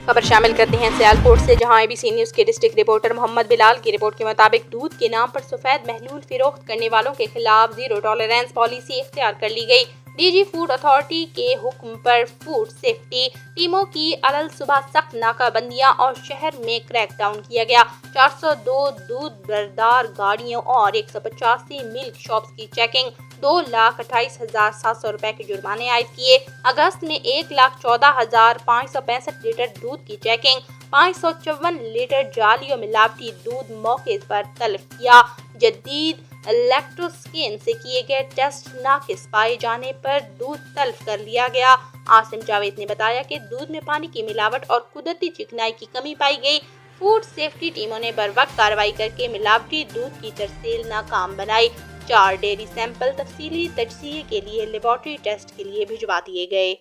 خبر شامل کرتے ہیں سیالکوٹ سے، جہاں ABC نیوز کے ڈسٹرکٹ رپورٹر محمد بلال کی رپورٹ کے مطابق دودھ کے نام پر سفید محلول فروخت کرنے والوں کے خلاف زیرو ٹالرینس پالیسی اختیار کر لی گئی۔ DG فوڈ اتھارٹی کے حکم پر فوڈ سیفٹی ٹیموں کی علل صبح سخت ناکہ بندیاں اور شہر میں کریک ڈاؤن کیا گیا۔ 402 دودھ بردار گاڑیوں اور 185 ملک شاپس کی چیکنگ، 2,28,700 روپے کے جرمانے عائد کیے۔ اگست میں 1,14,565 لیٹر دودھ کی چیکنگ، 554 لیٹر جعلی اور ملاوٹی دودھ موقع پر تلف کیا۔ جدید الیکٹروسکین سے کیے گئے ٹیسٹ ناقص پائے جانے پر دودھ تلف کر لیا گیا۔ عاصم جاوید نے بتایا کہ دودھ میں پانی کی ملاوٹ اور قدرتی چکنائی کی کمی پائی گئی۔ فوڈ سیفٹی ٹیموں نے بروقت کارروائی کر کے ملاوٹی دودھ کی ترسیل ناکام بنائی۔ 4 ڈیری سیمپل تفصیلی تجزیے کے لیے لیبارٹری ٹیسٹ کے لیے بھجوا دیے گئے۔